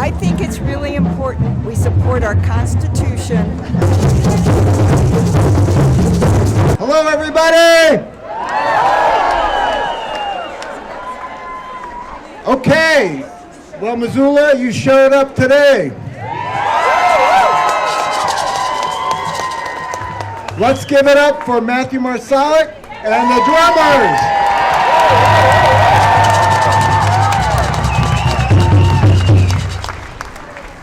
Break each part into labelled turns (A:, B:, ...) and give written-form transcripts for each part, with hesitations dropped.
A: I think it's really important we support our Constitution.
B: Hello, everybody! Okay, well, Missoula, you showed up today. Let's give it up for Matthew Marsalik and the drummers.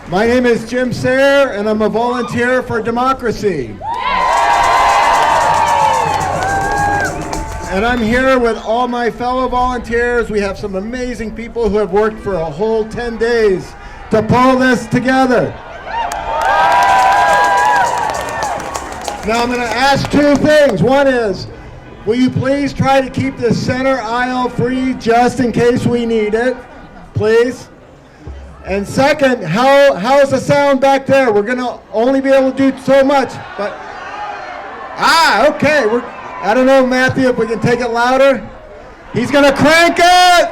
B: My name is Jim Sayre, and I'm a volunteer for democracy. And I'm here with all my fellow volunteers. We have some amazing people who have worked for a whole 10 days to pull this together. Now I'm going to ask two things. One is, will you please try to keep the center aisle free just in case we need it, please? And second, how's the sound back there? We're going to only be able to do so much, but okay. I don't know, Matthew, if we can take it louder. He's going to crank it!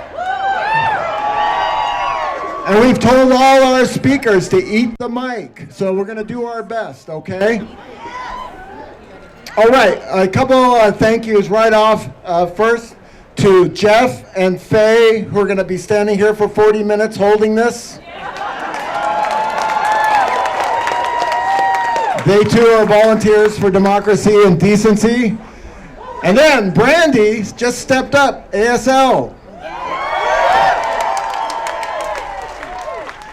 B: And we've told all our speakers to eat the mic, so we're going to do our best, okay? All right, a couple thank yous right off. First, to Jeff and Faye, who are going to be standing here for 40 minutes holding this. They too are volunteers for democracy and decency. And then Brandy just stepped up, ASL.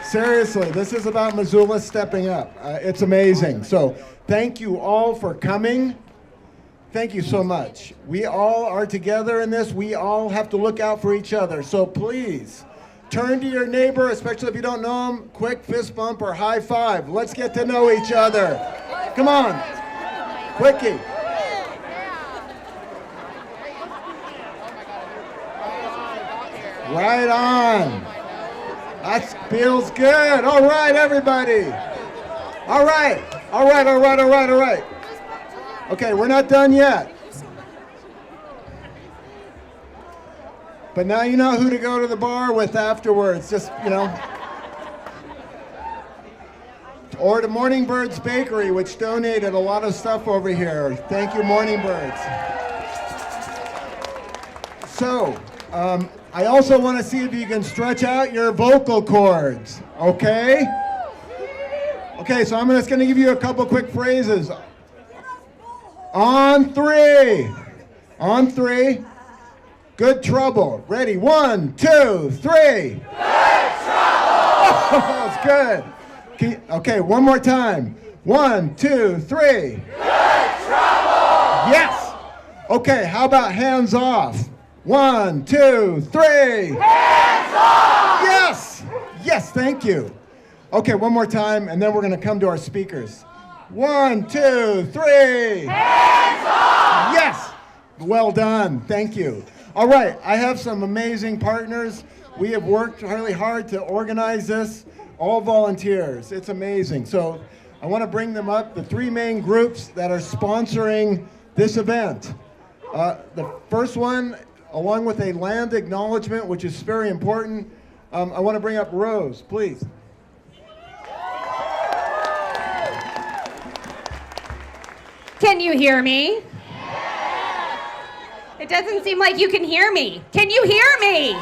B: Seriously, this is about Missoula stepping up. It's amazing. So thank you all for coming. Thank you so much. We all are together in this. We all have to look out for each other. So please, turn to your neighbor, especially if you don't know him, quick fist bump or high five. Let's get to know each other. Come on, quickie. Right on. That feels good. All right, everybody. All right. Okay, we're not done yet. But now you know who to go to the bar with afterwards. Just, Or to Morning Birds Bakery, which donated a lot of stuff over here. Thank you, Morning Birds. So, I also want to see if you can stretch out your vocal cords, okay? Okay, so I'm just going to give you a couple quick phrases. On three. Good trouble. Ready? 1, 2, 3. Good trouble. Oh, that's good. Okay, one more time. 1, 2, 3. Good trouble. Yes. Okay, how about hands off? 1, 2, 3. Hands off. Yes, thank you. Okay, one more time, and then we're going to come to our speakers. 1, 2, 3. Hands off. Yes. Well done. Thank you. All right, I have some amazing partners. We have worked really hard to organize this. All volunteers. It's amazing. So I want to bring them up, the three main groups that are sponsoring this event. The first one, along with a land acknowledgement, which is very important, I want to bring up Rose, please.
C: Can you hear me? It doesn't seem like you can hear me. Can you hear me?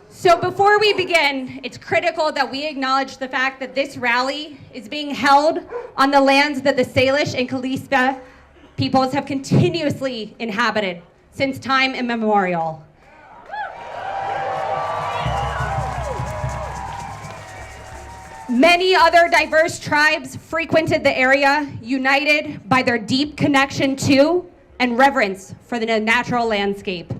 C: So before we begin, it's critical that we acknowledge the fact that this rally is being held on the lands that the Salish and Kalispel peoples have continuously inhabited since time immemorial. Many other diverse tribes frequented the area, united by their deep connection to and reverence for the natural landscape.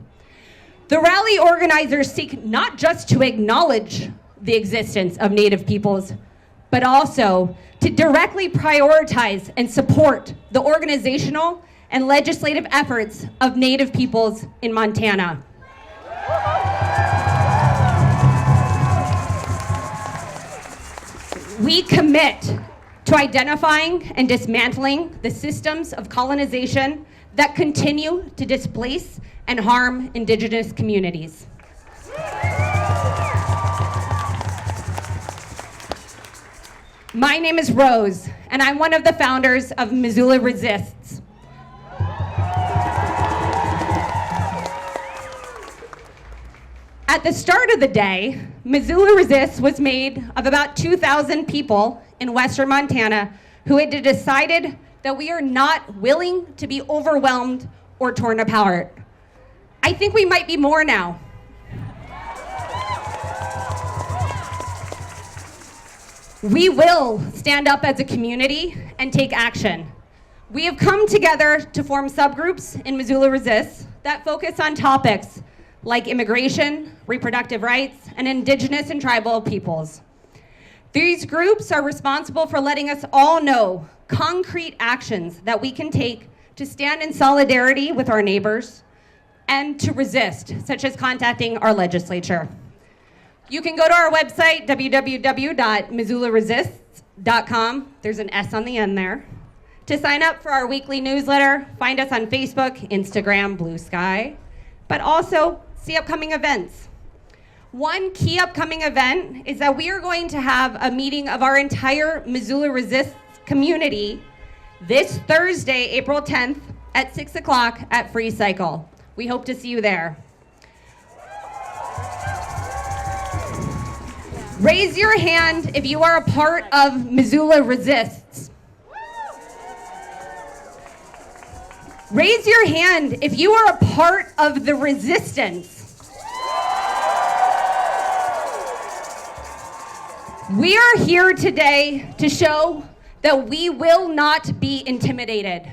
C: The rally organizers seek not just to acknowledge the existence of Native peoples, but also to directly prioritize and support the organizational and legislative efforts of Native peoples in Montana. We commit to identifying and dismantling the systems of colonization that continue to displace and harm Indigenous communities. My name is Rose, and I'm one of the founders of Missoula Resists. At the start of the day, Missoula Resists was made of about 2,000 people in western Montana who had decided that we are not willing to be overwhelmed or torn apart. I think we might be more now. We will stand up as a community and take action. We have come together to form subgroups in Missoula Resists that focus on topics like immigration, reproductive rights, and indigenous and tribal peoples. These groups are responsible for letting us all know concrete actions that we can take to stand in solidarity with our neighbors and to resist, such as contacting our legislature. You can go to our website, www.missoulaResists.com. There's an S on the end there. To sign up for our weekly newsletter, find us on Facebook, Instagram, Blue Sky, but also see upcoming events. One key upcoming event is that we are going to have a meeting of our entire Missoula Resists community this Thursday, April 10th at 6 o'clock at Free Cycle. We hope to see you there. Raise your hand if you are a part of Missoula Resists. Raise your hand if you are a part of the resistance. We are here today to show that we will not be intimidated.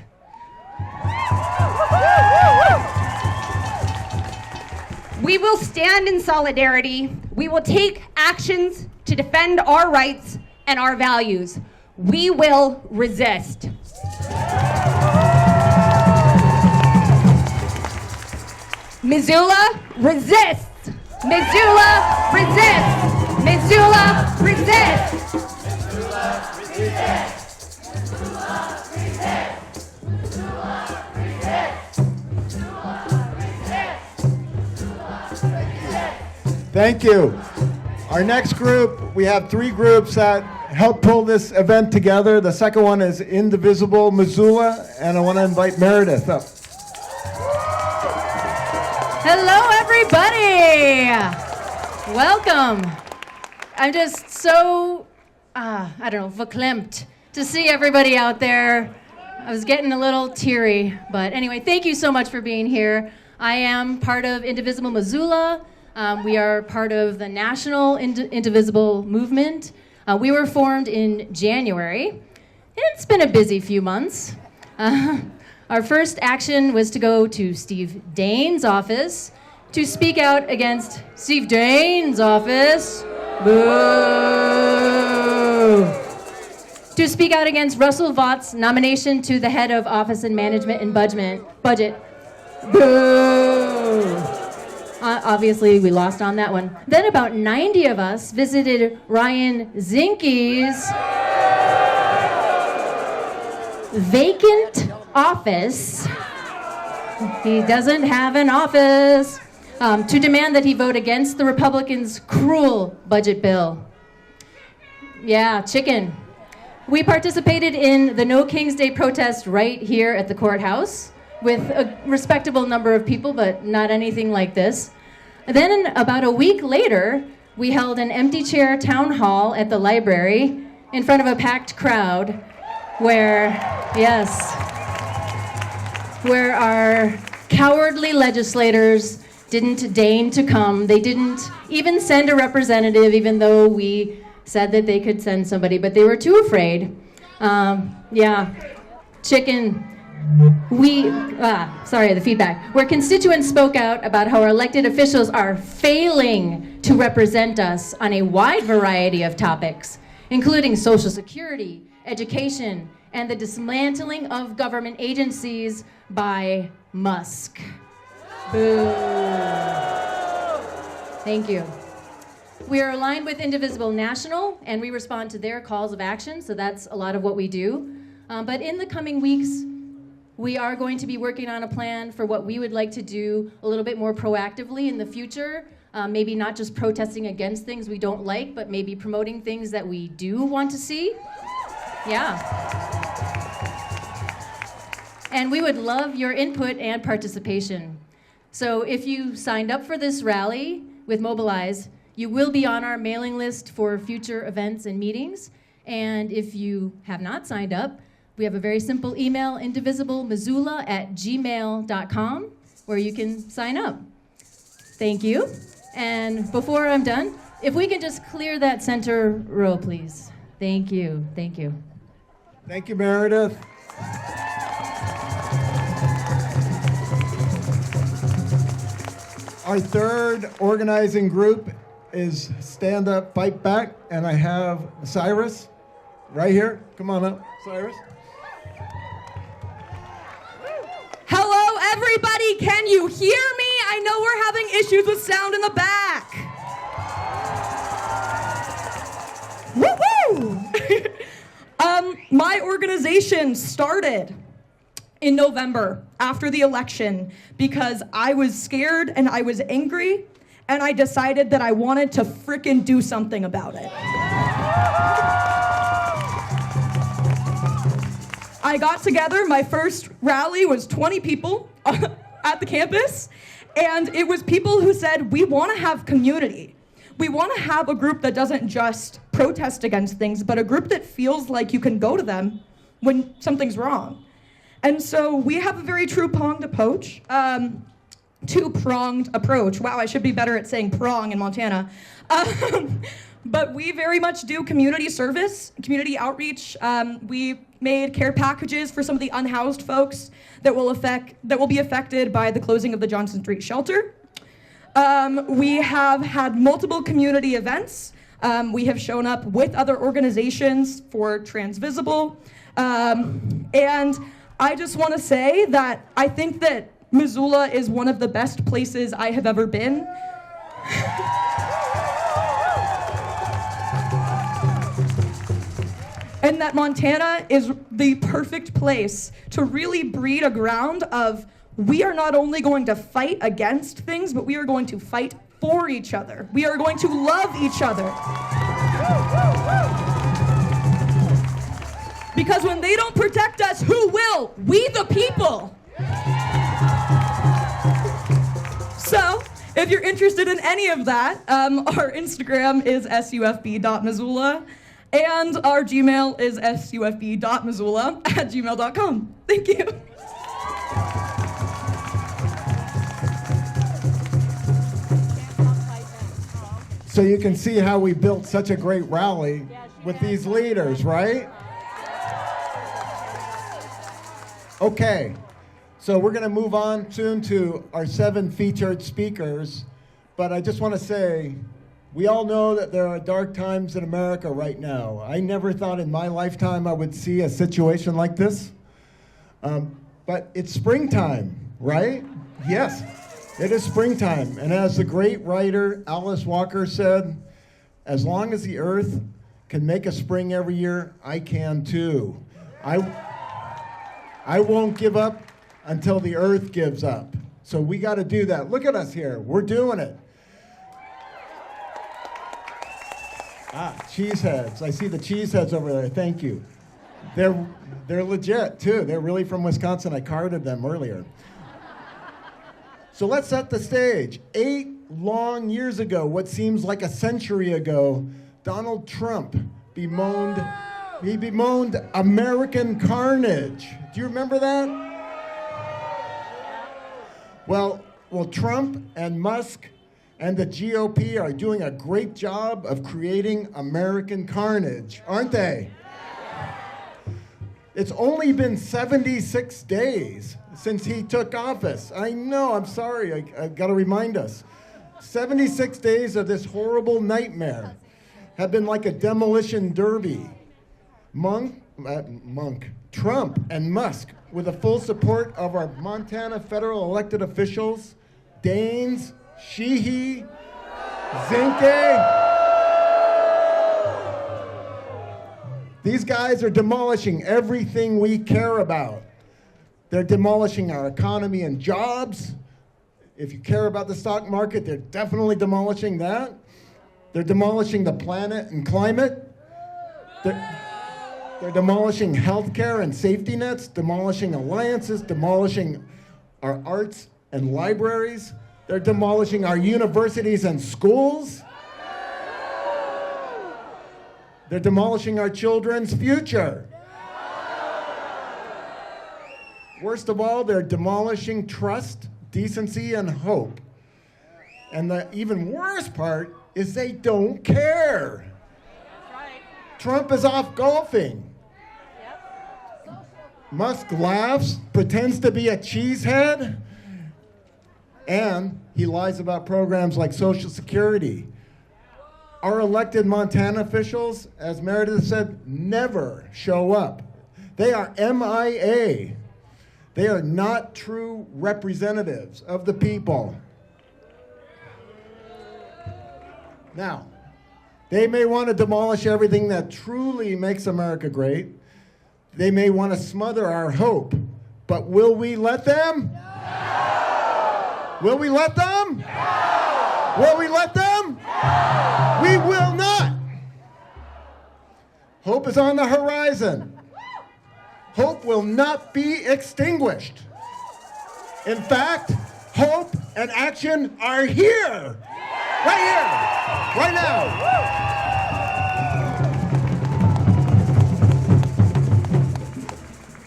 C: We will stand in solidarity. We will take actions to defend our rights and our values. We will resist. Missoula resists. Missoula resists. Missoula resists.
D: Missoula resists. Missoula resists. Missoula resists. Missoula resists.
B: Thank you. Our next group, we have three groups that help pull this event together. The second one is Indivisible Missoula, and I want to invite Meredith up.
E: Hello, everybody. Welcome. I'm just so, verklempt to see everybody out there. I was getting a little teary, but anyway, thank you so much for being here. I am part of Indivisible Missoula. We are part of the national Indivisible movement. We were formed in January, and it's been a busy few months. Our first action was to go to Steve Daines' office to speak out against Steve Daines' office. Boo! To speak out against Russell Vaught's nomination to the head of Office and Management and Budget. Boo! Obviously, we lost on that one. Then about 90 of us visited Ryan Zinke's vacant office. He doesn't have an office. To demand that he vote against the Republicans' cruel budget bill. Yeah, chicken. We participated in the No King's Day protest right here at the courthouse with a respectable number of people, but not anything like this. Then about a week later, we held an empty chair town hall at the library in front of a packed crowd where our cowardly legislators didn't deign to come. They didn't even send a representative, even though we said that they could send somebody, but they were too afraid. Chicken. The feedback. Where constituents spoke out about how our elected officials are failing to represent us on a wide variety of topics, including Social Security, education, and the dismantling of government agencies by Musk. Boo. Thank you. We are aligned with Indivisible National, and we respond to their calls of action, so that's a lot of what we do. But in the coming weeks, we are going to be working on a plan for what we would like to do a little bit more proactively in the future. Maybe not just protesting against things we don't like, but maybe promoting things that we do want to see. Yeah. And we would love your input and participation. So if you signed up for this rally with Mobilize, you will be on our mailing list for future events and meetings. And if you have not signed up, we have a very simple email, indivisiblemissoula@gmail.com, where you can sign up. Thank you. And before I'm done, if we can just clear that center row, please. Thank you. Thank you.
B: Thank you, Meredith. Our third organizing group is Stand Up, Fight Back, and I have Cyrus right here. Come on up, Cyrus.
F: Hello, everybody. Can you hear me? I know we're having issues with sound in the back. Woo-hoo! My organization started in November after the election because I was scared and I was angry, and I decided that I wanted to frickin' do something about it. I got together, my first rally was 20 people at the campus, and it was people who said, we want to have community. We want to have a group that doesn't just protest against things, but a group that feels like you can go to them when something's wrong. And so we have a very two-pronged approach. Wow, I should be better at saying prong in Montana. But we very much do community service, community outreach. We made care packages for some of the unhoused folks that will be affected by the closing of the Johnson Street shelter. We have had multiple community events. We have shown up with other organizations for Transvisible. And I just want to say that I think that Missoula is one of the best places I have ever been. And that Montana is the perfect place to really breed a ground of we are not only going to fight against things, but we are going to fight for each other. We are going to love each other. Because when they don't protect us, who will? We the people. So, if you're interested in any of that, our Instagram is sufb.missoula. And our Gmail is sufb.missoula@gmail.com. Thank you.
B: So you can see how we built such a great rally with these leaders, right? Okay, so we're going to move on soon to our 7 featured speakers, but I just want to say, we all know that there are dark times in America right now. I never thought in my lifetime I would see a situation like this. But it's springtime, right? Yes, it is springtime. And as the great writer Alice Walker said, as long as the earth can make a spring every year, I can too. I won't give up until the earth gives up. So we got to do that. Look at us here. We're doing it. Cheeseheads. I see the cheeseheads over there. Thank you. They're legit, too. They're really from Wisconsin. I carded them earlier. So let's set the stage. 8 long years ago, what seems like a century ago, Donald Trump bemoaned American carnage. Do you remember that? Well, Trump and Musk and the GOP are doing a great job of creating American carnage, aren't they? It's only been 76 days since he took office. I know, I'm sorry, I gotta remind us. 76 days of this horrible nightmare have been like a demolition derby. Trump and Musk, with the full support of our Montana federal elected officials, Daines, Sheehy, Zinke. These guys are demolishing everything we care about. They're demolishing our economy and jobs. If you care about the stock market, they're definitely demolishing that. They're demolishing the planet and climate. They're demolishing healthcare and safety nets, demolishing alliances, demolishing our arts and libraries. They're demolishing our universities and schools. They're demolishing our children's future. Worst of all, they're demolishing trust, decency, and hope. And the even worse part is they don't care. Trump is off golfing. Musk laughs, pretends to be a cheesehead, and he lies about programs like Social Security. Our elected Montana officials, as Meredith said, never show up. They are MIA. They are not true representatives of the people. Now, they may want to demolish everything that truly makes America great. They may want to smother our hope, but will we let them? No! Will we let them? No! Will we let them? No! We will not. Hope is on the horizon. Hope will not be extinguished. In fact, hope and action are here. Right here. Right now.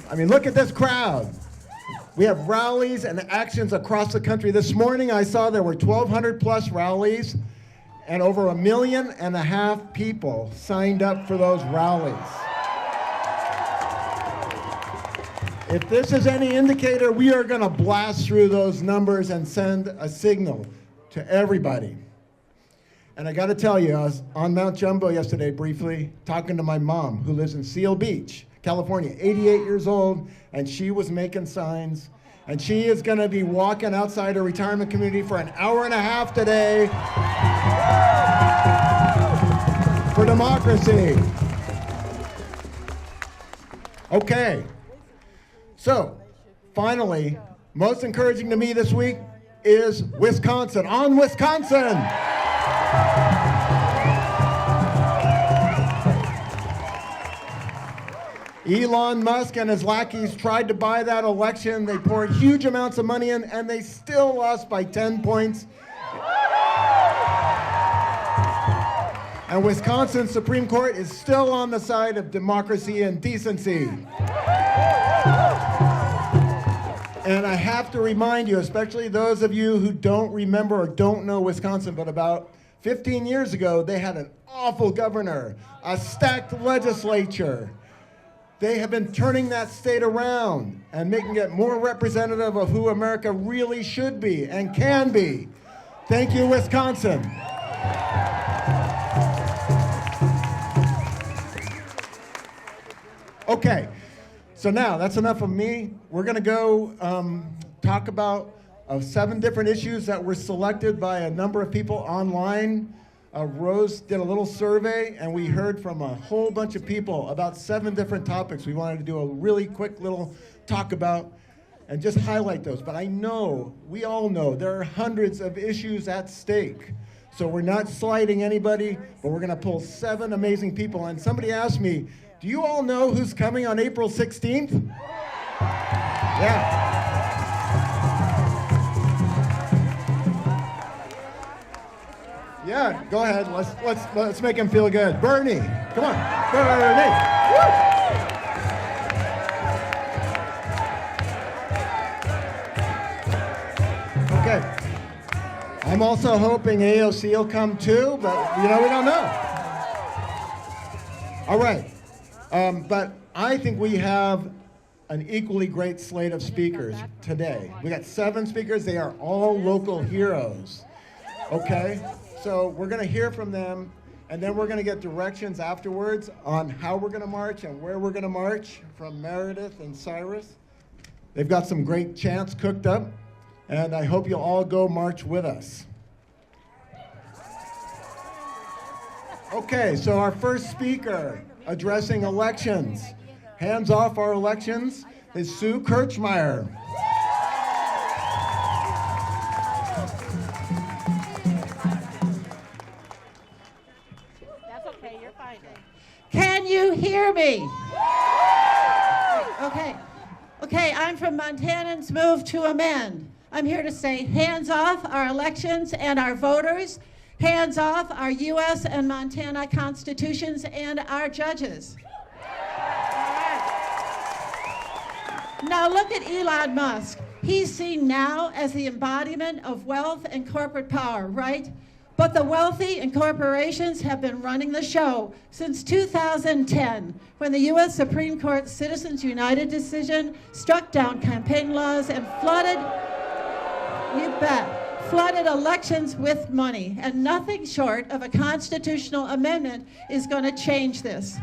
B: I mean, look at this crowd. We have rallies and actions across the country. This morning I saw there were 1,200 plus rallies and over 1.5 million people signed up for those rallies. If this is any indicator, we are going to blast through those numbers and send a signal to everybody. And I got to tell you, I was on Mount Jumbo yesterday briefly talking to my mom who lives in Seal Beach, California, 88 years old, and she was making signs. And she is going to be walking outside her retirement community for 1.5 hours today for democracy. Okay. So, finally, most encouraging to me this week is Wisconsin. On Wisconsin! Elon Musk and his lackeys tried to buy that election. They poured huge amounts of money in, and they still lost by 10 points. And Wisconsin's Supreme Court is still on the side of democracy and decency. And I have to remind you, especially those of you who don't remember or don't know Wisconsin, but about 15 years ago, they had an awful governor, a stacked legislature. They have been turning that state around and making it more representative of who America really should be and can be. Thank you, Wisconsin. Okay, so now that's enough of me. We're going to go talk about 7 different issues that were selected by a number of people online. Rose did a little survey, and we heard from a whole bunch of people about 7 different topics we wanted to do a really quick little talk about and just highlight those. But I know, we all know, there are hundreds of issues at stake. So we're not slighting anybody, but we're going to pull 7 amazing people. And somebody asked me, do you all know who's coming on April 16th? Yeah. Yeah, go ahead. Let's make him feel good. Bernie, come on, Bernie. Woo! Okay. I'm also hoping AOC will come too, but we don't know. All right, but I think we have an equally great slate of speakers today. We got 7 speakers. They are all local heroes. Okay. So we're going to hear from them, and then we're going to get directions afterwards on how we're going to march and where we're going to march from Meredith and Cyrus. They've got some great chants cooked up, and I hope you'll all go march with us. Okay, so our first speaker addressing elections, hands off our elections, is Sue Kirchmeier.
G: Can you hear me? Okay, I'm from Montanans Move to Amend. I'm here to say hands off our elections and our voters, hands off our U.S. and Montana constitutions and our judges. Now look at Elon Musk. He's seen now as the embodiment of wealth and corporate power, right? But the wealthy and corporations have been running the show since 2010, when the U.S. Supreme Court Citizens United decision struck down campaign laws and flooded elections with money. And nothing short of a constitutional amendment is going to change this.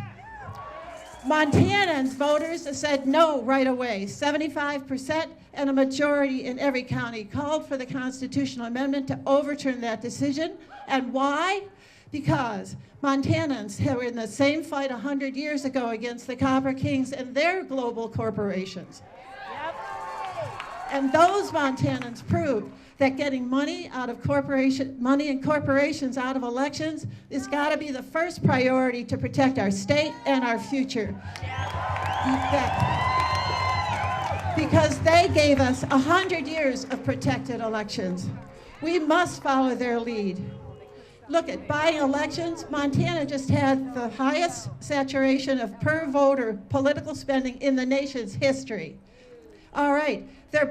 G: Montanans voters said no right away. 75% and a majority in every county called for the constitutional amendment to overturn that decision. And why? Because Montanans were in the same fight 100 years ago against the Copper Kings and their global corporations. And those Montanans proved that getting money and corporations out of elections has got to be the first priority to protect our state and our future. Because they gave us 100 years of protected elections. We must follow their lead. Look at buying elections. Montana just had the highest saturation of per voter political spending in the nation's history. All right, they're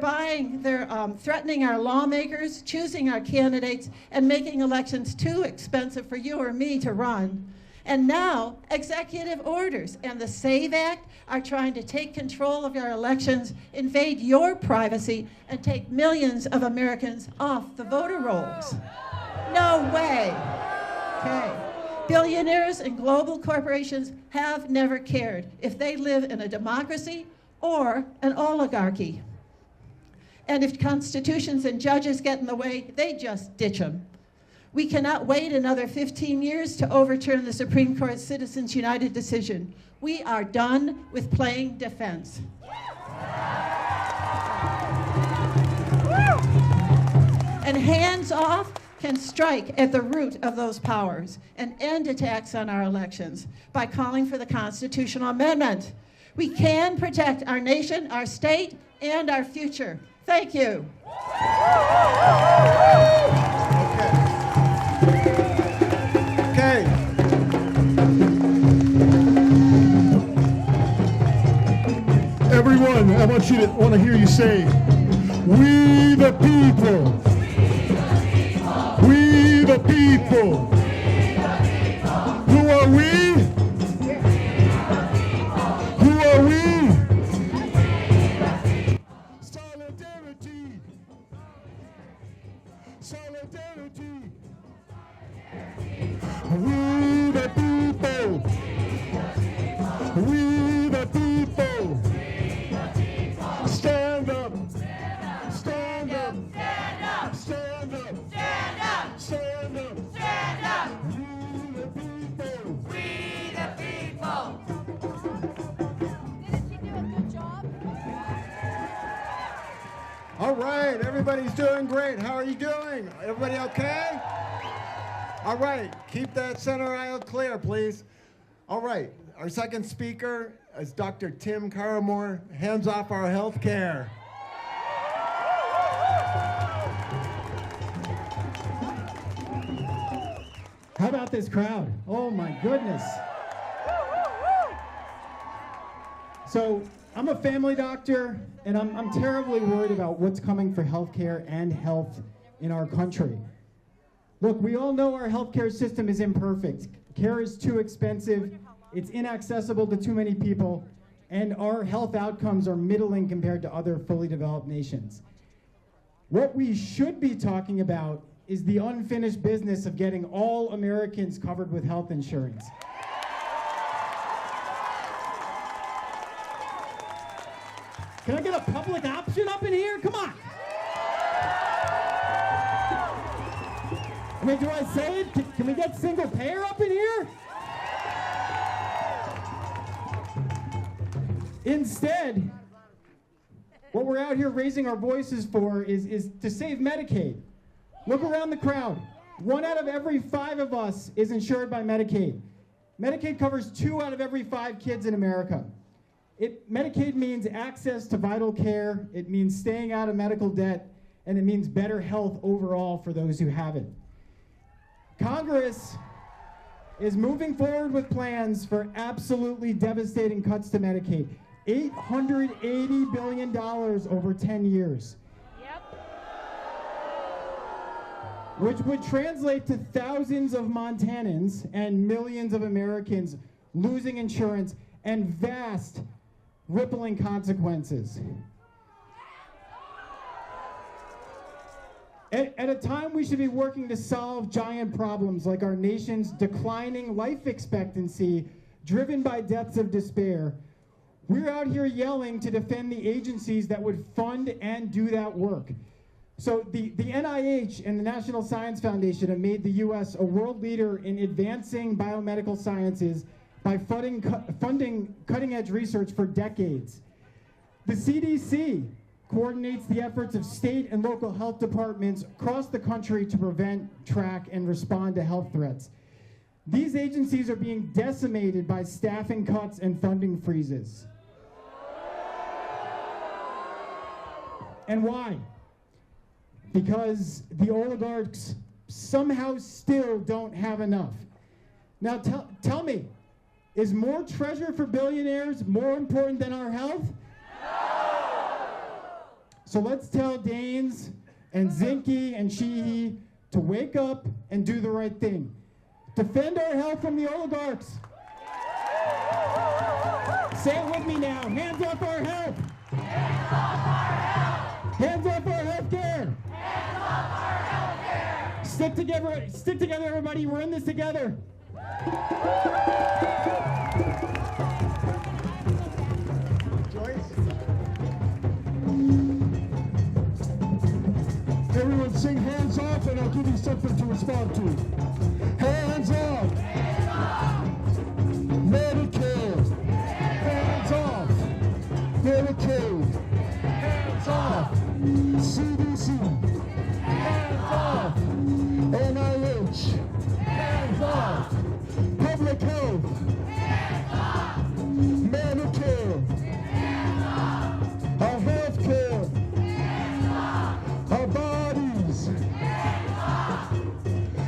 G: threatening our lawmakers, choosing our candidates, and making elections too expensive for you or me to run. And now, executive orders and the SAVE Act are trying to take control of our elections, invade your privacy, and take millions of Americans off the voter rolls. No way. Okay. Billionaires and global corporations have never cared if they live in a democracy or an oligarchy. And if constitutions and judges get in the way, they just ditch them. We cannot wait another 15 years to overturn the Supreme Court Citizens United decision. We are done with playing defense. And hands off can strike at the root of those powers and end attacks on our elections by calling for the constitutional amendment. We can protect our nation, our state, and our future. Thank you.
B: Okay.
H: Everyone, I want to hear you say, "We the people." We the people. Who are we? Who are we? Solidarity. Solidarity. We the people. We the people. Stand up. Stand up. Stand up. Stand up. Stand up. Stand up. Stand up. We the people. We the people.
A: Didn't she do a good job?
B: All right, everybody's doing great. How are you doing? Everybody okay? All right, keep that center aisle clear, please. All right, our second speaker is Dr. Tim Caramore, Hands Off Our Health Care.
I: How about this crowd? Oh my goodness. So I'm a family doctor, and I'm terribly worried about what's coming for healthcare and health in our country. Look, we all know our healthcare system is imperfect. Care is too expensive, it's inaccessible to too many people, and our health outcomes are middling compared to other fully developed nations. What we should be talking about is the unfinished business of getting all Americans covered with health insurance. Can I get a public option up in here? Come on. I mean, do I say it? Can we get single payer up in here? Instead, what we're out here raising our voices for is to save Medicaid. Look around the crowd. 1 out of every 5 of us is insured by Medicaid. Medicaid covers 2 out of every 5 kids in America. Medicaid means access to vital care, it means staying out of medical debt, and it means better health overall for those who have it. Congress is moving forward with plans for absolutely devastating cuts to Medicaid. $880 billion over 10 years. Which would translate to thousands of Montanans and millions of Americans losing insurance and vast rippling consequences. At a time we should be working to solve giant problems like our nation's declining life expectancy driven by deaths of despair, we're out here yelling to defend the agencies that would fund and do that work. So the NIH and the National Science Foundation have made the U.S. a world leader in advancing biomedical sciences by funding cutting-edge research for decades. The CDC coordinates the efforts of state and local health departments across the country to prevent, track, and respond to health threats. These agencies are being decimated by staffing cuts and funding freezes. And why? Because the oligarchs somehow still don't have enough. Now tell me, is more treasure for billionaires more important than our health? No! So let's tell Danes and Zinke and Sheehy to wake up and do the right thing. Defend our health from the oligarchs. Say it with me now, hands off our health. Hands off our health. Hands off our health care. Hands off our health care. Stick together everybody, we're in this together.
H: Everyone sing hands off and I'll give you something to respond to. Hands off. Hands off. Medicare. Hands off. Medicaid. Hands off. CDC. Hands off. NIH. Hands off. Public health. Hands off. Medicare. Hands off. Our health care. Hands off. Our bodies. Hands off.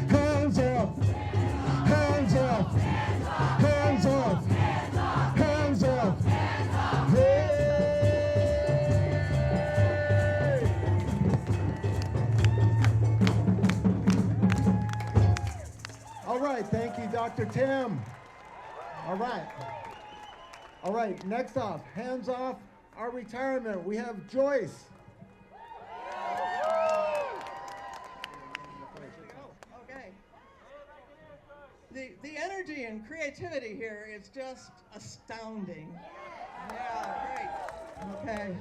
H: Hands off. Hands off. Hands off. Hands off. Hey!
B: All right, thank you, Dr. Tim. All right. All right, next off, hands off our retirement. We have Joyce.
J: Okay. The energy and creativity here is just astounding. Yeah, great. Okay.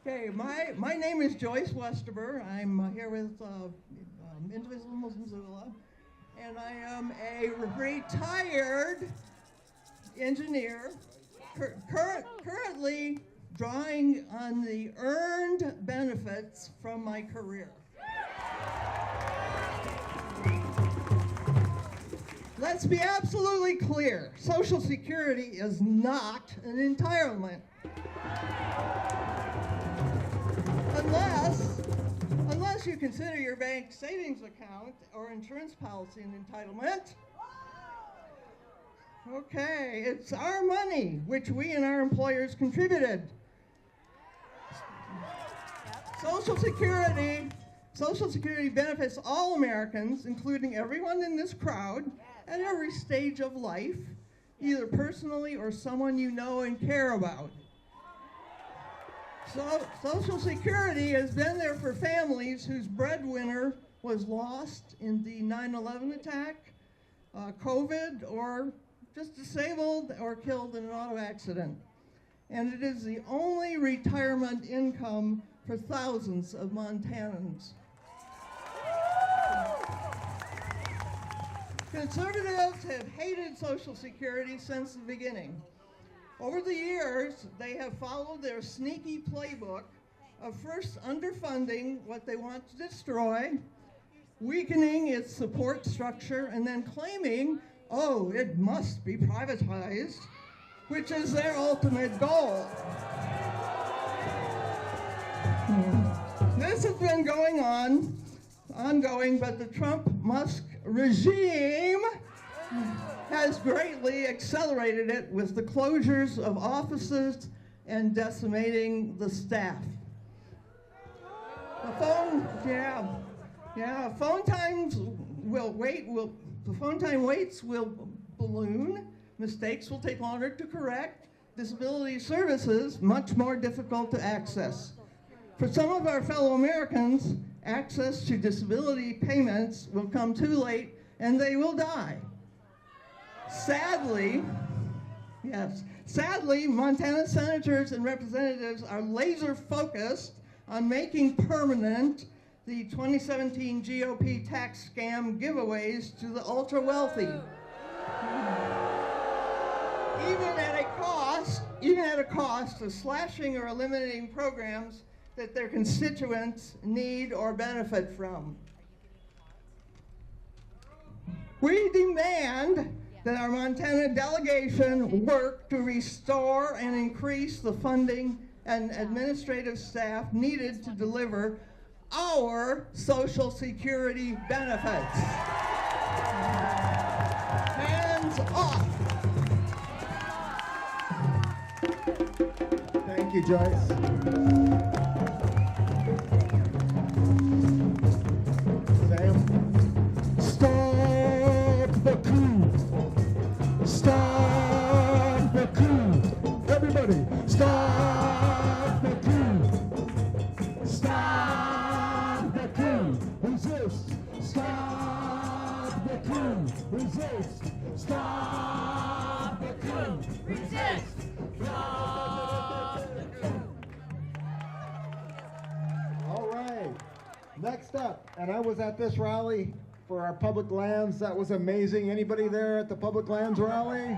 J: Okay, my name is Joyce Westerber. I'm here with Indivisible Missoula, and I am a retired engineer, currently drawing on the earned benefits from my career. Let's be absolutely clear. Social Security is not an entitlement. Unless you consider your bank savings account or insurance policy an entitlement. Okay, it's our money, which we and our employers contributed. Social Security benefits all Americans, including everyone in this crowd, at every stage of life, either personally or someone you know and care about. So Social Security has been there for families whose breadwinner was lost in the 9/11 attack, COVID, or just disabled or killed in an auto accident. And it is the only retirement income for thousands of Montanans. Conservatives have hated Social Security since the beginning. Over the years, they have followed their sneaky playbook of first underfunding what they want to destroy, weakening its support structure, and then claiming, oh, it must be privatized. which is their ultimate goal. This has been ongoing, but the Trump-Musk regime has greatly accelerated it with the closures of offices and decimating the staff. The phone time waits will balloon, mistakes will take longer to correct, disability services much more difficult to access. For some of our fellow Americans, access to disability payments will come too late and they will die. Sadly, Montana senators and representatives are laser focused on making permanent the 2017 GOP tax scam giveaways to the ultra wealthy. Even at a cost of slashing or eliminating programs that their constituents need or benefit from. We demand that our Montana delegation work to restore and increase the funding and administrative staff needed to deliver our Social Security benefits. Hands off.
B: Thank you, Joyce. Sam?
H: Stop the coup! Stop the coup! Everybody, stop the coup! Stop the coup! Resist! Stop the coup! Resist! Stop the coup! Resist!
B: All right. Next up, and I was at this rally for our public lands. That was amazing. Anybody there at the public lands rally?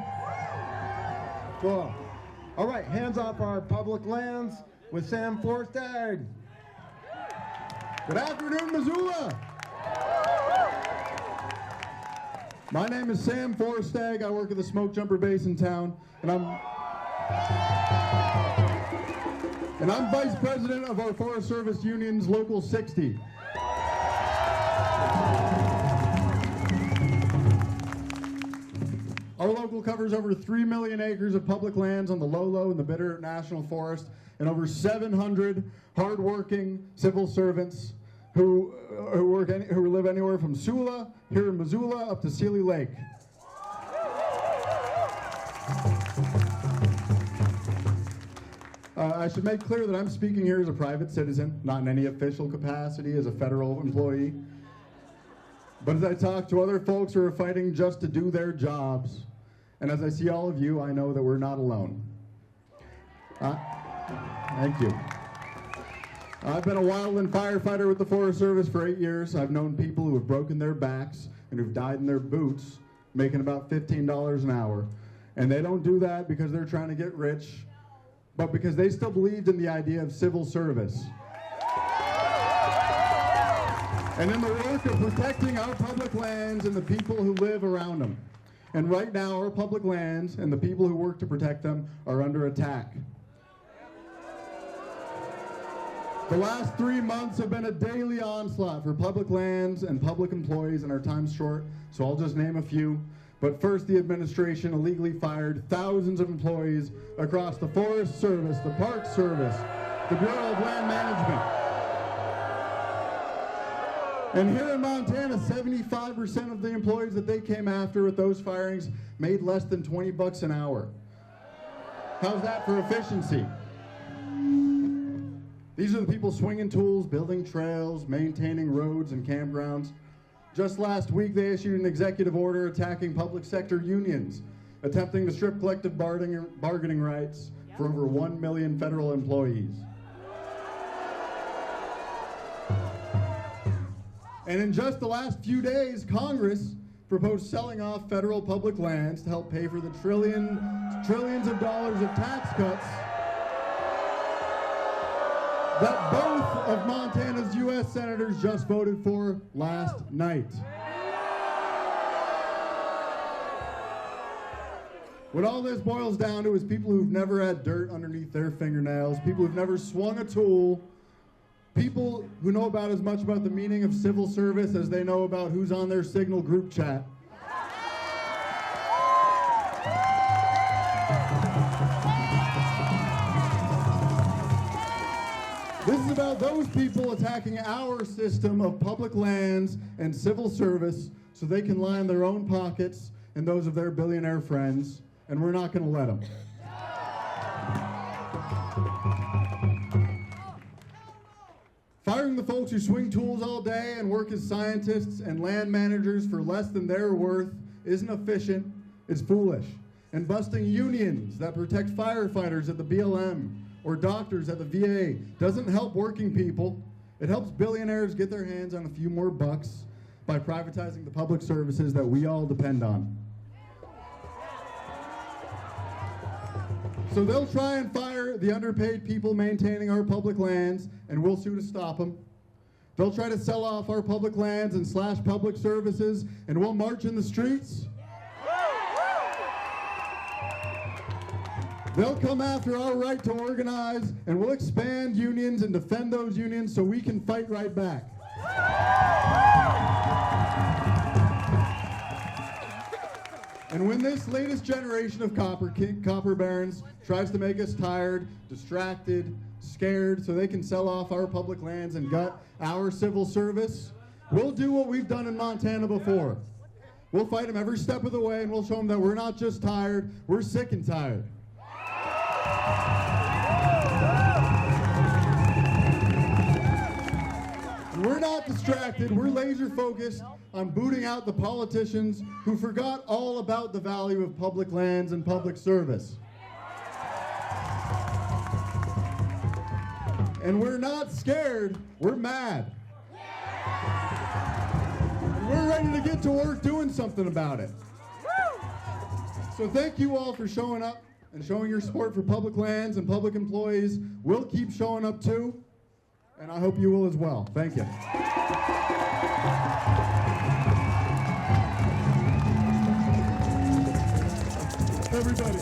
B: Cool. All right, hands off our public lands with Sam Forstad.
I: Good afternoon, Missoula. My name is Sam Forstad. I work at the Smoke Jumper Base in town, and I'm vice president of our Forest Service Union's Local 60. Our local covers over 3 million acres of public lands on the Lolo and the Bitter National Forest, and over 700 hardworking civil servants who live anywhere from Missoula, here in Missoula, up to Sealy Lake. I should make clear that I'm speaking here as a private citizen, not in any official capacity as a federal employee. But as I talk to other folks who are fighting just to do their jobs, and as I see all of you, I know that we're not alone. Thank you. I've been a wildland firefighter with the Forest Service for 8 years. I've known people who have broken their backs and who've died in their boots, making about $15 an hour. And they don't do that because they're trying to get rich, but because they still believed in the idea of civil service. And in the work of protecting our public lands and the people who live around them. And right now, our public lands and the people who work to protect them are under attack. The last 3 months have been a daily onslaught for public lands and public employees, and our time's short, so I'll just name a few. But first, the administration illegally fired thousands of employees across the Forest Service, the Park Service, the Bureau of Land Management. And here in Montana, 75% of the employees that they came after with those firings made less than $20 an hour. How's that for efficiency? These are the people swinging tools, building trails, maintaining roads and campgrounds. Just last week, they issued an executive order attacking public sector unions, attempting to strip collective bargaining rights for over 1 million federal employees. And in just the last few days, Congress proposed selling off federal public lands to help pay for the trillions of dollars of tax cuts that both of Montana's U.S. senators just voted for last night.
K: What all this boils down to is people who've never had dirt underneath their fingernails, people who've never swung a tool, people who know about as much about the meaning of civil service as they know about who's on their Signal group chat. This is about those people attacking our system of public lands and civil service so they can line their own pockets and those of their billionaire friends, and we're not going to let them. Firing the folks who swing tools all day and work as scientists and land managers for less than they're worth isn't efficient, it's foolish. And busting unions that protect firefighters at the BLM or doctors at the VA doesn't help working people. It helps billionaires get their hands on a few more bucks by privatizing the public services that we all depend on. So they'll try and fire the underpaid people maintaining our public lands, and we'll sue to stop them. They'll try to sell off our public lands and slash public services, and we'll march in the streets. They'll come after our right to organize, and we'll expand unions and defend those unions so we can fight right back. And when this latest generation of copper barons tries to make us tired, distracted, scared, so they can sell off our public lands and gut our civil service, we'll do what we've done in Montana before. We'll fight them every step of the way, and we'll show them that we're not just tired, we're sick and tired. We're not distracted, we're laser focused on booting out the politicians who forgot all about the value of public lands and public service. And we're not scared, we're mad. And we're ready to get to work doing something about it. So thank you all for showing up and showing your support for public lands and public employees. We'll keep showing up too, and I hope you will as well. Thank you. Everybody.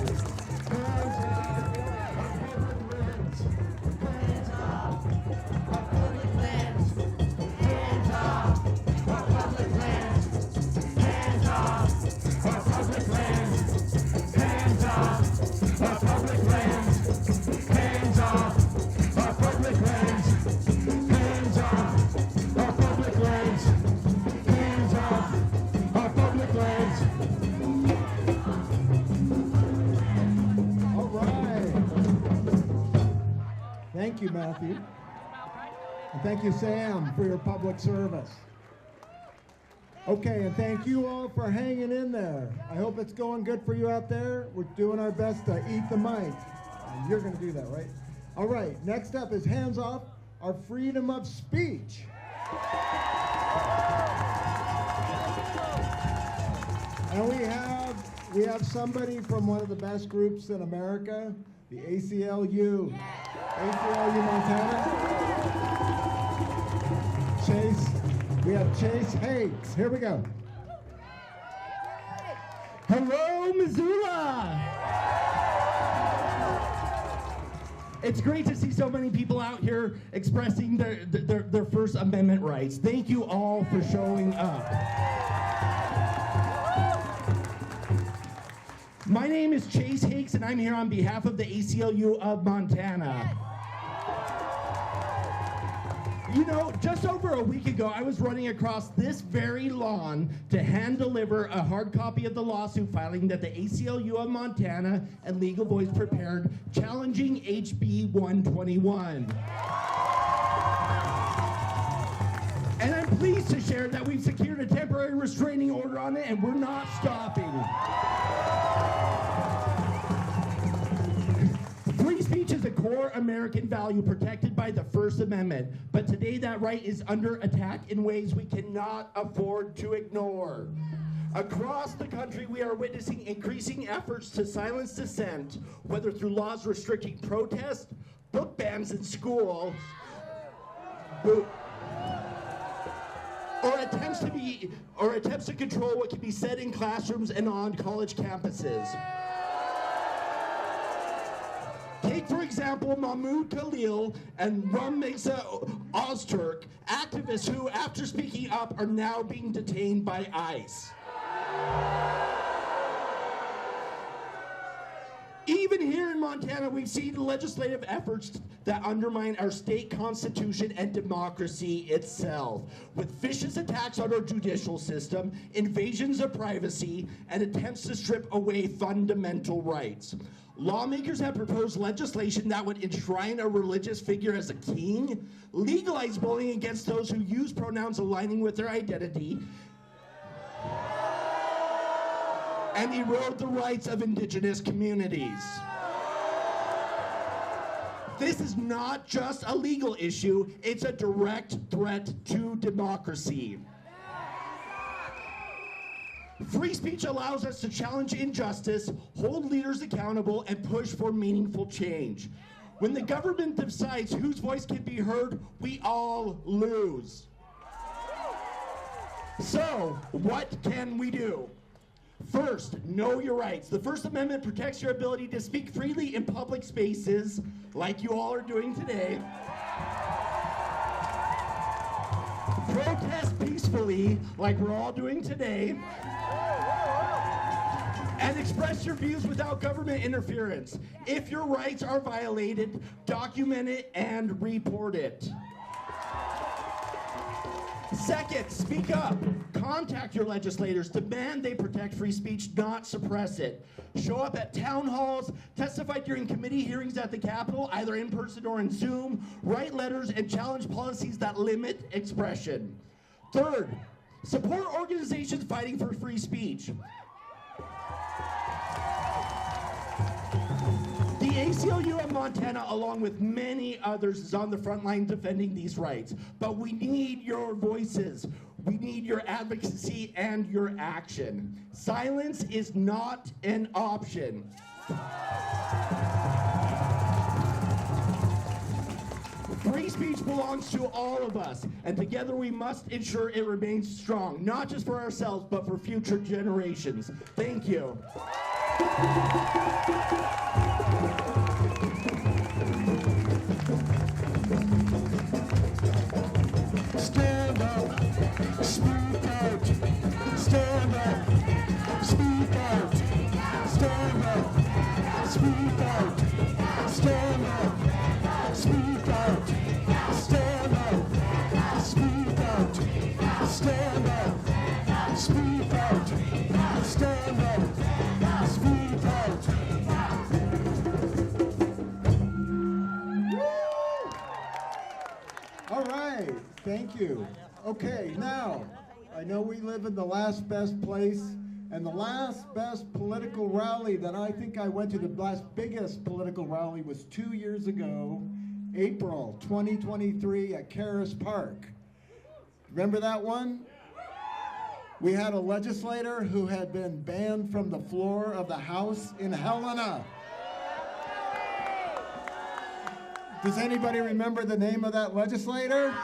B: Thank you, Matthew. And thank you, Sam, for your public service. Okay, and thank you all for hanging in there. I hope it's going good for you out there. We're doing our best to eat the mic. And you're going to do that, right? All right, next up is Hands Off Our Freedom of Speech. And we have somebody from one of the best groups in America, the ACLU. ACLU Montana. We have Chase Hakes. Here we go.
L: Hello, Missoula! It's great to see so many people out here expressing their First Amendment rights. Thank you all for showing up. My name is Chase Hakes, and I'm here on behalf of the ACLU of Montana. You know, just over a week ago, I was running across this very lawn to hand deliver a hard copy of the lawsuit filing that the ACLU of Montana and Legal Voice prepared challenging HB 121. And I'm pleased to share that we've secured a temporary restraining order on it, and we're not stopping. Free speech is a core American value protected by the First Amendment, but today that right is under attack in ways we cannot afford to ignore. Across the country, we are witnessing increasing efforts to silence dissent, whether through laws restricting protest, book bans in schools, or attempts to control what can be said in classrooms and on college campuses. Take, for example, Mahmoud Khalil and Rum Mesa Ozturk, activists who, after speaking up, are now being detained by ICE. Even here in Montana, we've seen legislative efforts that undermine our state constitution and democracy itself, with vicious attacks on our judicial system, invasions of privacy, and attempts to strip away fundamental rights. Lawmakers have proposed legislation that would enshrine a religious figure as a king, legalize bullying against those who use pronouns aligning with their identity, and erode the rights of indigenous communities. This is not just a legal issue, it's a direct threat to democracy. Free speech allows us to challenge injustice, hold leaders accountable, and push for meaningful change. When the government decides whose voice can be heard, we all lose. So, what can we do? First, know your rights. The First Amendment protects your ability to speak freely in public spaces, like you all are doing today. Protest peacefully, like we're all doing today. And express your views without government interference. If your rights are violated, document it and report it. Second, speak up. Contact your legislators. Demand they protect free speech, not suppress it. Show up at town halls, testify during committee hearings at the Capitol, either in person or in Zoom, write letters, and challenge policies that limit expression. Third, support organizations fighting for free speech. The ACLU of Montana, along with many others, is on the front line defending these rights. But we need your voices. We need your advocacy and your action. Silence is not an option. Free speech belongs to all of us, and together we must ensure it remains strong, not just for ourselves, but for future generations. Thank you.
H: Stand up, speak out. Stand up, speak out. Stand up, speak out. Stand up, speak out. Stand up, speak out. Stand up, speak out. Stand up, speak out.
B: All right, thank you. Okay, now, I know we live in the last best place, and the last best political rally that I think I went to, the last biggest political rally was 2 years ago, April 2023 at Caras Park. Remember that one? We had a legislator who had been banned from the floor of the House in Helena. Does anybody remember the name of that legislator?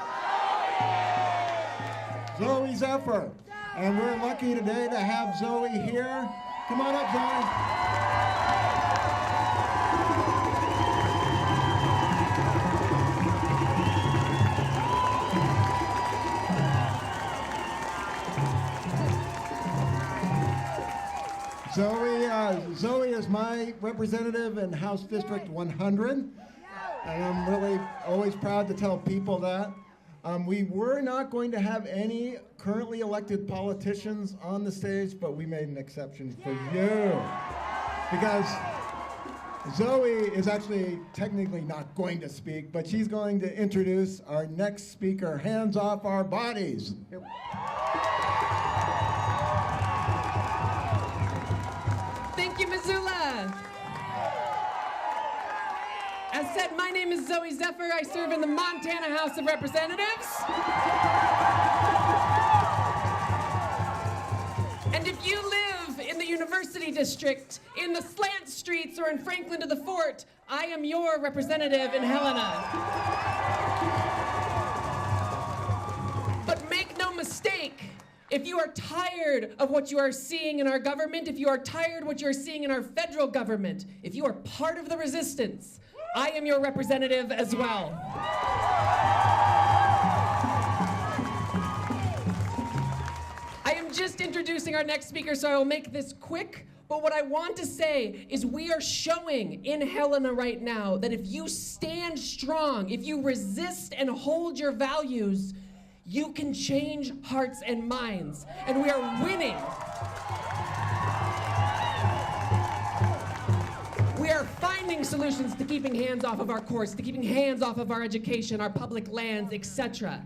B: Zoe Zephyr. And we're lucky today to have Zoe here. Come on up, Zoe. Zoe is my representative in House District 100. And I'm really always proud to tell people that. We were not going to have any currently elected politicians on the stage, but we made an exception for you. Because Zoe is actually technically not going to speak, but she's going to introduce our next speaker, Hands Off Our Bodies.
M: Thank you, Missoula. As said, my name is Zoe Zephyr. I serve in the Montana House of Representatives. And if you live in the University District, in the Slant Streets, or in Franklin to the Fort, I am your representative in Helena. But make no mistake, If you are tired of what you are seeing in our government, if you are tired of what you are seeing in our federal government, if you are part of the resistance, I am your representative as well. I am just introducing our next speaker, so I will make this quick. But what I want to say is we are showing in Helena right now that if you stand strong, if you resist and hold your values, you can change hearts and minds. And we are winning. We are finding solutions to keeping hands off of our courts, to keeping hands off of our education, our public lands, etc.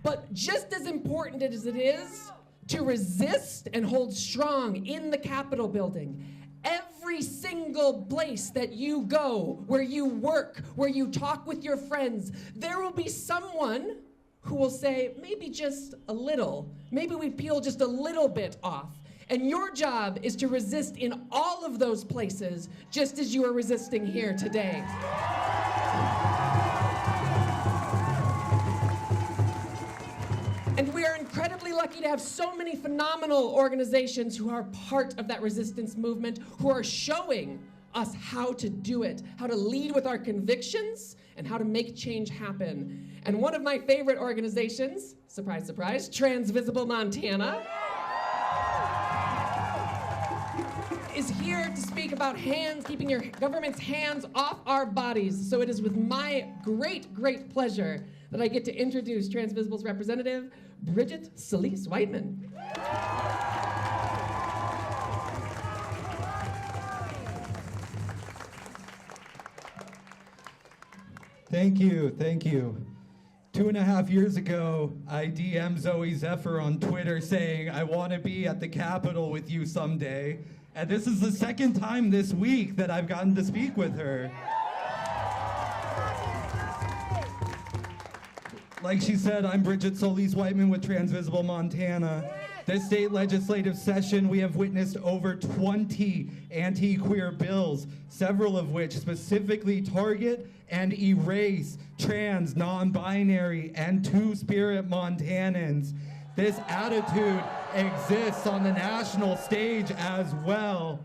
M: But just as important as it is to resist and hold strong in the Capitol building, every single place that you go, where you work, where you talk with your friends, there will be someone who will say, maybe just a little, maybe we peel just a little bit off. And your job is to resist in all of those places, just as you are resisting here today. And we are incredibly lucky to have so many phenomenal organizations who are part of that resistance movement, who are showing us how to do it, how to lead with our convictions, and how to make change happen. And one of my favorite organizations, surprise, surprise, Transvisible Montana, is here to speak about keeping your government's hands off our bodies. So it is with my great, great pleasure that I get to introduce Transvisible's representative, Bridget Solis-Whiteman.
N: Thank you, thank you. 2.5 years ago, I DM'd Zoe Zephyr on Twitter saying, I want to be at the Capitol with you someday. And this is the second time this week that I've gotten to speak with her. Like she said, I'm Bridget Solis-Whiteman with Transvisible Montana. This state legislative session, we have witnessed over 20 anti-queer bills, several of which specifically target and erase trans, non-binary, and two-spirit Montanans. This attitude exists on the national stage as well.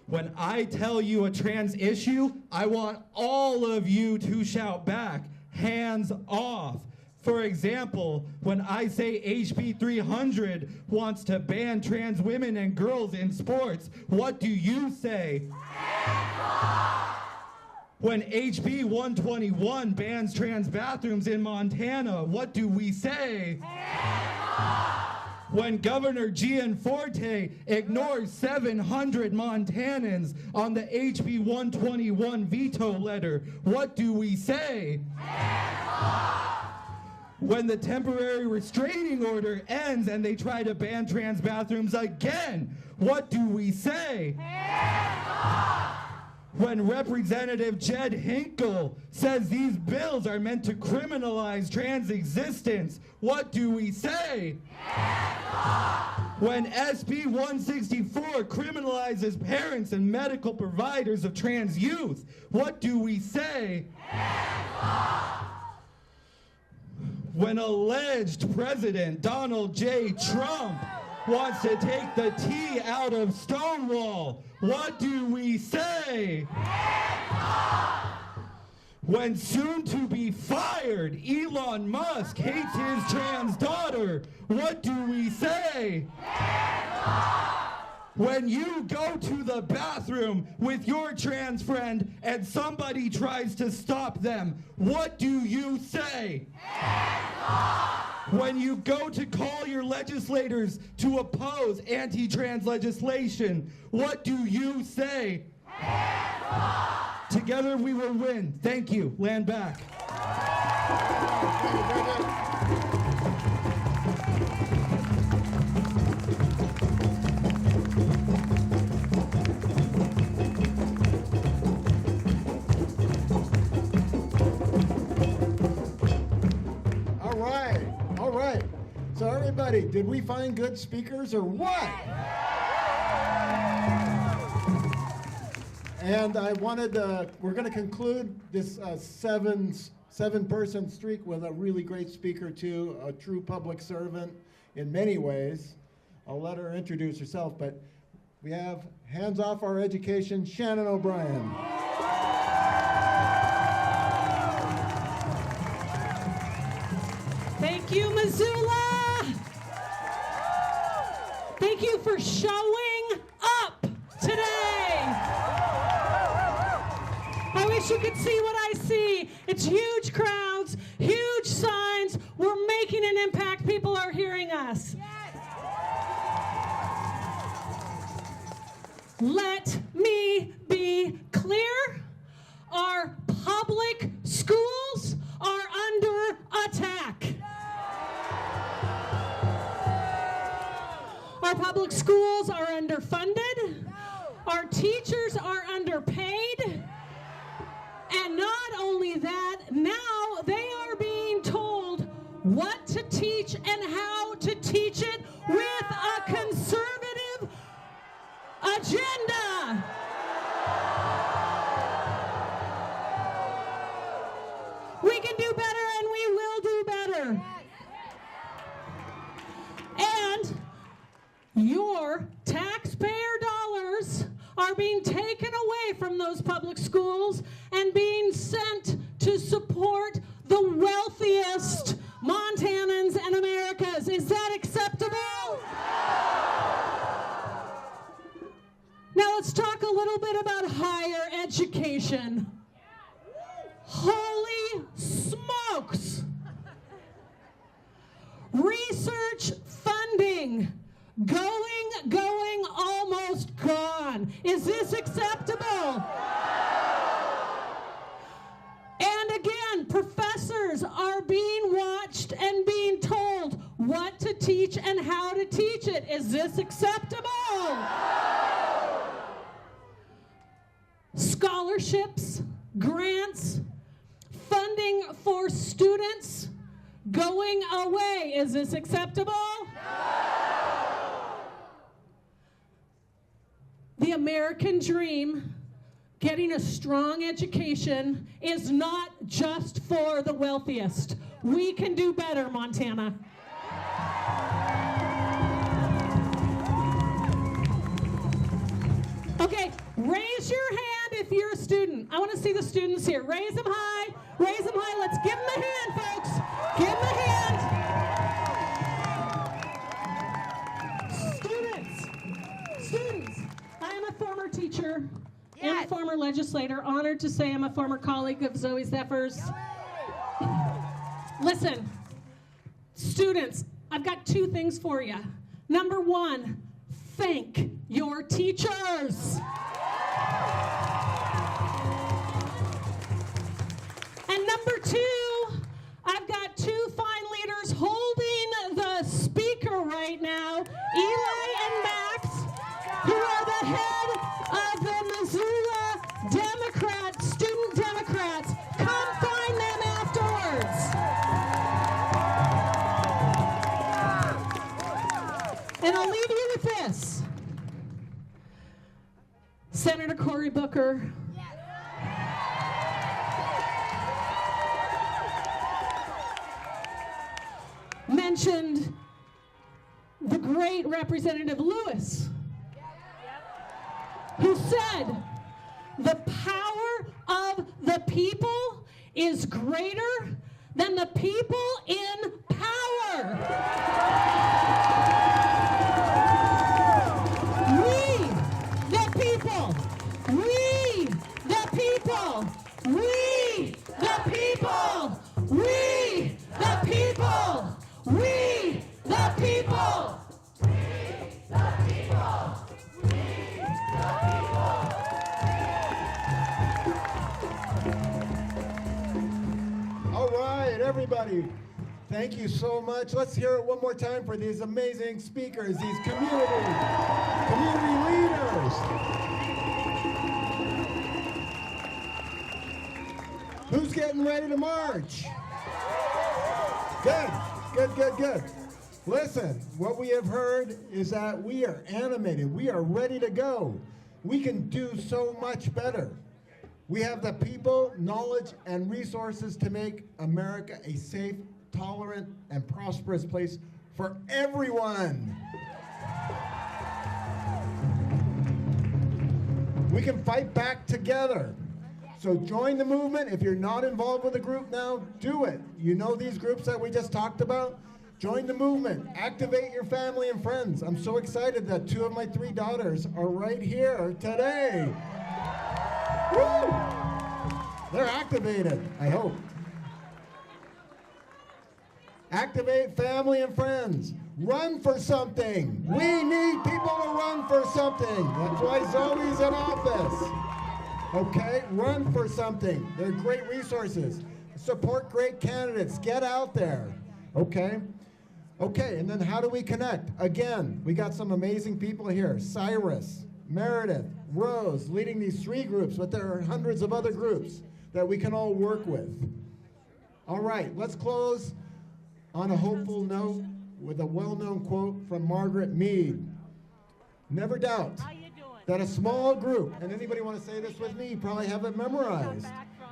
N: When I tell you a trans issue, I want all of you to shout back, hands off. For example, when I say HB 300 wants to ban trans women and girls in sports, what do you say? Hands off! When HB 121 bans trans bathrooms in Montana, what do we say? Hands off! When Governor Gianforte ignores 700 Montanans on the HB 121 veto letter, what do we say? Hands off! When the temporary restraining order ends and they try to ban trans bathrooms again, what do we say? Hands off! When Representative Jed Hinkle says these bills are meant to criminalize trans existence, what do we say? Hands off! When SB 164 criminalizes parents and medical providers of trans youth, what do we say? Hands off! When alleged President Donald J. Trump wants to take the T out of Stonewall, what do we say? Hands off! When soon-to-be-fired Elon Musk hates his trans daughter, what do we say? Hands off! When you go to the bathroom with your trans friend and somebody tries to stop them, what do you say? Hands off! When you go to call your legislators to oppose anti-trans legislation, what do you say? Hands off! Together we will win. Thank you. Land back.
B: All right. So everybody, did we find good speakers or what? And I wanted we're going to conclude this seven-person streak with a really great speaker too, a true public servant. in many ways. I'll let her introduce herself, but we have Hands Off Our Education, Shannon O'Brien.
O: Thank you, Missoula. Thank you for showing up today. I wish you could see what I see. It's huge crowds, huge signs. We're making an impact. People are hearing us. Let me be clear. Our public schools are under attack. Our public schools are underfunded. Our teachers are underpaid. And not only that, now they are being told what to teach and how to teach it with a conservative agenda. We can do better and we will do better. And your taxpayer dollars are being taken away from those public schools and being sent to support the wealthiest Montanans and Americas. Is that acceptable? Now let's talk a little bit about higher education. Holy smokes! Research funding going, almost gone. Is this acceptable? And again, professors are being watched and being told what to teach and how to teach it. Is this acceptable? Scholarships, grants, funding for students going away. Is this acceptable? The American dream, getting a strong education, is not just for the wealthiest. We can do better, Montana. Okay, raise your hand if you're a student. I want to see the students here. Raise them high. Raise them high. Let's give them a hand, folks. Give them a hand. Students. I am a former teacher and a former legislator. Honored to say I'm a former colleague of Zoe Zephyr's. Listen, students, I've got two things for you. Number one, thank your teachers. And number two, I've got two fine leaders holding the speaker right now, Eli and Max, who are the head of the Missoula Democrats, student Democrats. Come find them afterwards. And I'll leave you with this. Senator Cory Booker. Mentioned the great Representative Lewis, who said, the power of the people is greater than the people in power. We, the people, we, the people, we, the people, we, the people, we, the people, we, the people, we, the people.
B: All right, everybody, thank you so much. Let's hear it one more time for these amazing speakers, these community leaders. Who's getting ready to march? Good. Listen, what we have heard is that we are animated. We are ready to go. We can do so much better. We have the people, knowledge, and resources to make America a safe, tolerant, and prosperous place for for everyone. We can fight back together. So join the movement. If you're not involved with a group now, do it. You know these groups that we just talked about? Join the movement. Activate your family and friends. I'm so excited that 2 of my 3 daughters are right here today. Woo! They're activated, I hope. Activate family and friends. Run for something. We need people to run for something. That's why Zoe's in office. Okay, run for something. They're great resources. Support great candidates. Get out there. Okay? Okay, and then how do we connect? Again, we got some amazing people here. Cyrus, Meredith, Rose, leading these 3 groups, but there are hundreds of other groups that we can all work with. All right, let's close on a hopeful note with a well-known quote from Margaret Mead. Never doubt that a small group, and anybody want to say this with me? You probably have it memorized.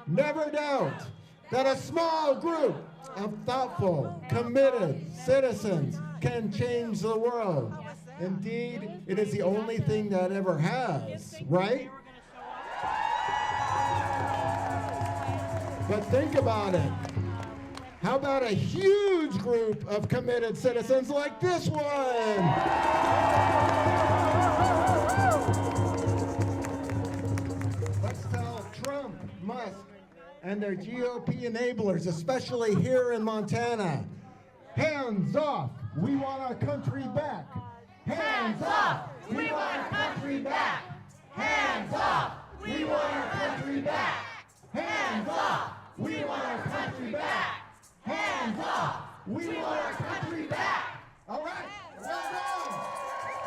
B: Never doubt that a small group of thoughtful, committed citizens can change the world. Indeed, it is the only thing that ever has, right? But think about it. How about a huge group of committed citizens like this one? Let's tell Trump, Musk, and their GOP enablers, especially here in Montana, hands off, we want our country back. Hands off, we want our country back. Hands off, we want our country back. Hands off, we want our country back. Hands off, we want our country back. All right, well done.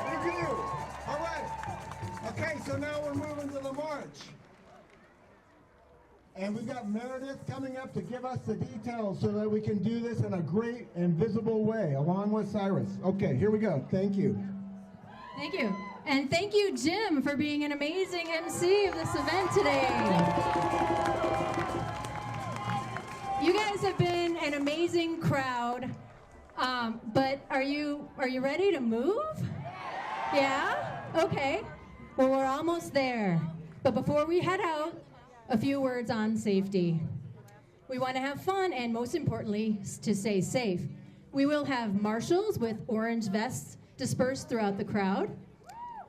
B: Thank you. All right. Okay, so now we're moving to the march. And we've got Meredith coming up to give us the details so that we can do this in a great and visible way, along with Cyrus. Okay, here we go. Thank you.
E: Thank you. And thank you, Jim, for being an amazing MC of this event today. You guys have been an amazing crowd, but are you ready to move? Yeah? Okay. Well, we're almost there. But before we head out, a few words on safety. We want to have fun and, most importantly, to stay safe. We will have marshals with orange vests dispersed throughout the crowd.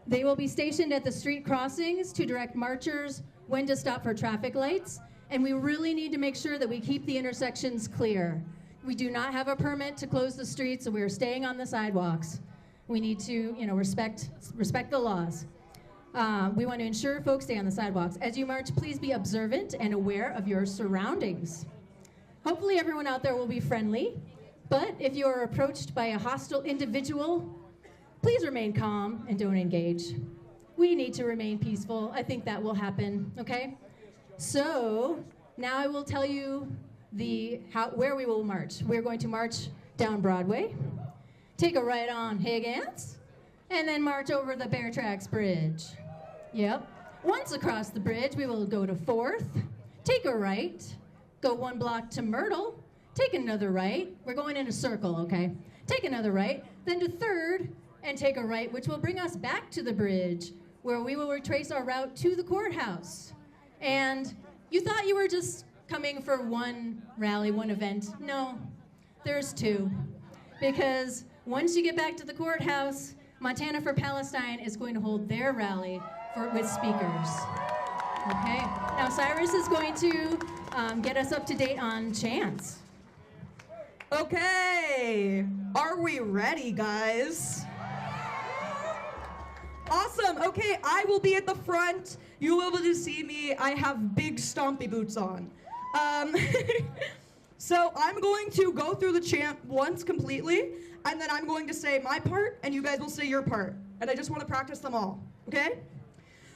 E: They will be stationed at the street crossings to direct marchers when to stop for traffic lights. And we really need to make sure that we keep the intersections clear. We do not have a permit to close the streets, so we are staying on the sidewalks. We need to, respect the laws. We want to ensure folks stay on the sidewalks. As you march, please be observant and aware of your surroundings. Hopefully everyone out there will be friendly, but if you are approached by a hostile individual, please remain calm and don't engage. We need to remain peaceful. I think that will happen, okay? So now I will tell you where we will march. We're going to march down Broadway, take a right on Higgins, and then march over the Bear Tracks Bridge. Yep. Once across the bridge, we will go to 4th, take a right, go 1 block to Myrtle, take another right. We're going in a circle, okay? Take another right, then to 3rd, and take a right, which will bring us back to the bridge, where we will retrace our route to the courthouse. And you thought you were just coming for one rally, one event. No, there's 2. Because once you get back to the courthouse, Montana for Palestine is going to hold their rally with speakers. Okay, now Cyrus is going to get us up to date on chants.
F: Okay, are we ready, guys? Awesome. Okay, I will be at the front. You will be able to see me. I have big stompy boots on. So I'm going to go through the chant once completely, and then I'm going to say my part, and you guys will say your part. And I just want to practice them all, okay?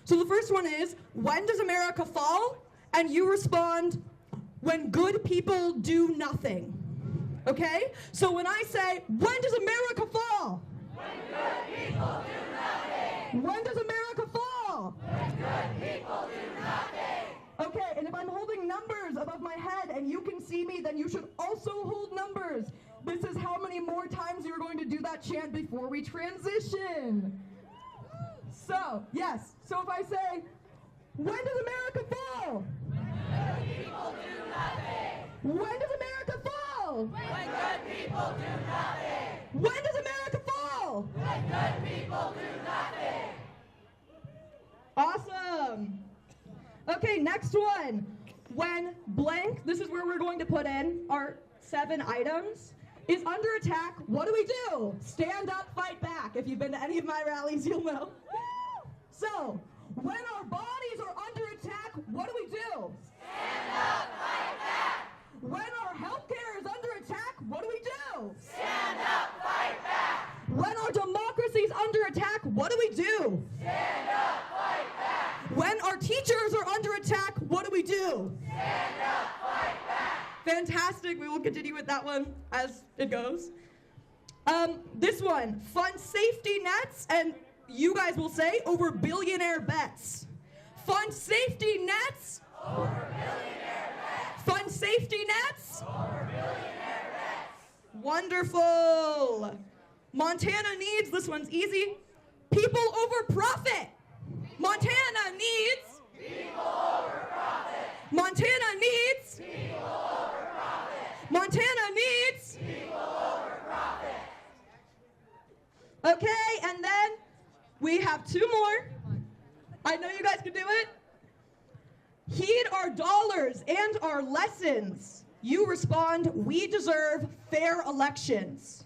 F: So the first one is, when does America fall? And you respond, when good people do nothing. Okay? So when I say, when does America fall?
D: When good people do nothing.
F: When does America fall?
D: When good people do nothing.
F: Okay, and if I'm holding numbers above my head and you can see me, then you should also hold numbers. This is how many more times you're going to do that chant before we transition. So, yes. So if I say, when does America fall?
D: When good people do nothing.
F: When does America fall?
D: When good people do nothing.
F: When does America fall?
D: When good people do nothing.
F: Awesome. Okay, next one. When blank, this is where we're going to put in our 7 items, is under attack, what do? Stand up, fight back. If you've been to any of my rallies, you'll know. So, when our bodies are under attack, what do?
D: Stand up, fight back.
F: When our healthcare is under attack, what do?
D: Stand up, fight back.
F: When our democracy is under attack, what do?
D: Stand up, fight back.
F: When our teachers are under attack, what do?
D: Stand up, fight back.
F: Fantastic. We will continue with that one as it goes. This one, fund safety nets, and you guys will say over billionaire bets. Fund safety nets.
D: Over billionaire bets.
F: Fund safety nets.
D: Over billionaire bets.
F: Wonderful. Montana needs, this one's easy, people over profit. Montana needs.
D: People over profit.
F: Montana needs.
D: People over profit.
F: Montana needs.
D: People over profit.
F: Okay, and then we have 2 more. I know you guys can do it. Heed our dollars and our lessons. You respond, we deserve fair elections.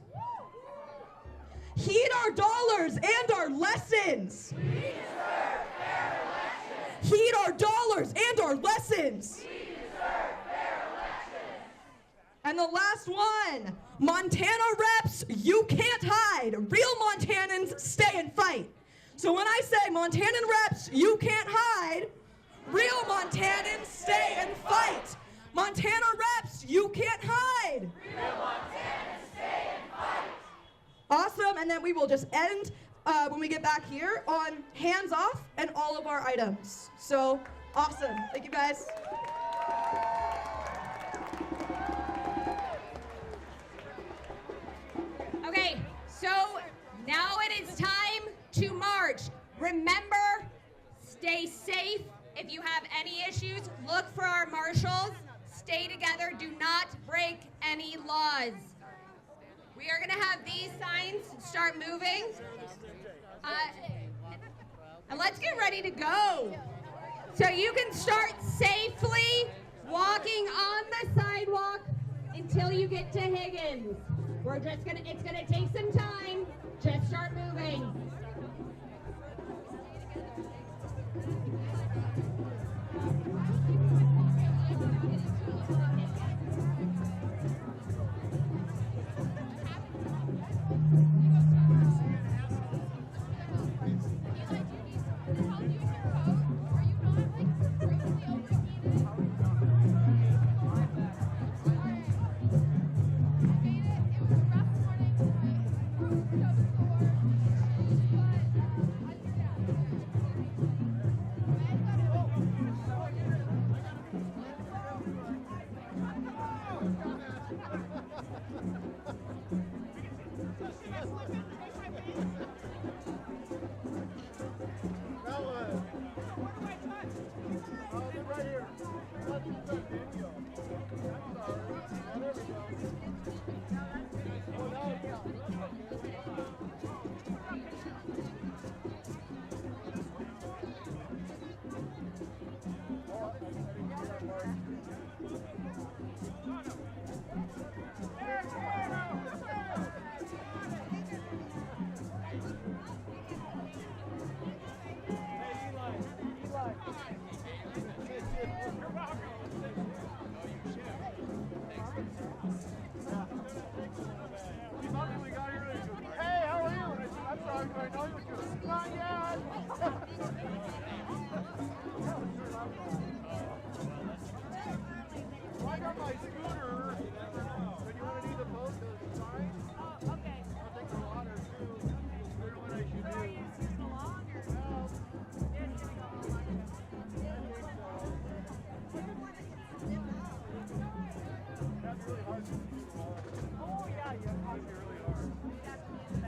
F: Heed our dollars and our lessons.
D: We deserve fair elections.
F: Heed our dollars and our lessons.
D: We deserve fair elections.
F: And the last one, Montana reps, you can't hide. Real Montanans stay and fight. So when I say Montanan reps, you can't hide, real Montanans stay and fight. Montana reps, you can't hide.
D: Real Montanans stay and fight.
F: Awesome, and then we will just end when we get back here on hands off and all of our items. So awesome, thank you guys.
C: Okay, so now it is time to march. Remember, stay safe. If you have any issues, look for our marshals. Stay together. Do not break any laws. We are going to have these signs start moving. And let's get ready to go. So you can start safely walking on the sidewalk until you get to Higgins. It's gonna take some time. Just start moving.
H: Oh yeah, you really are.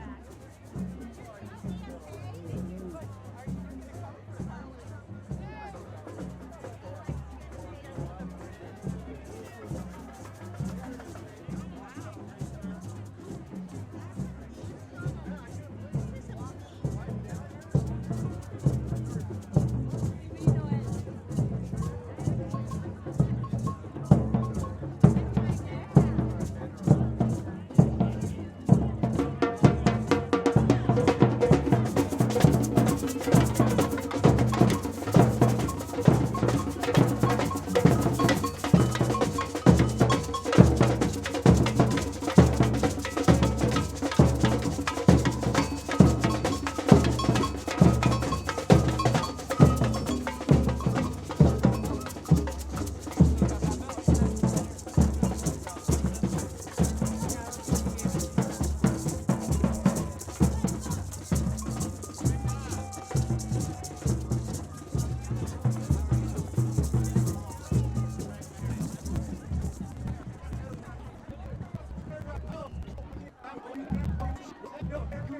H: no,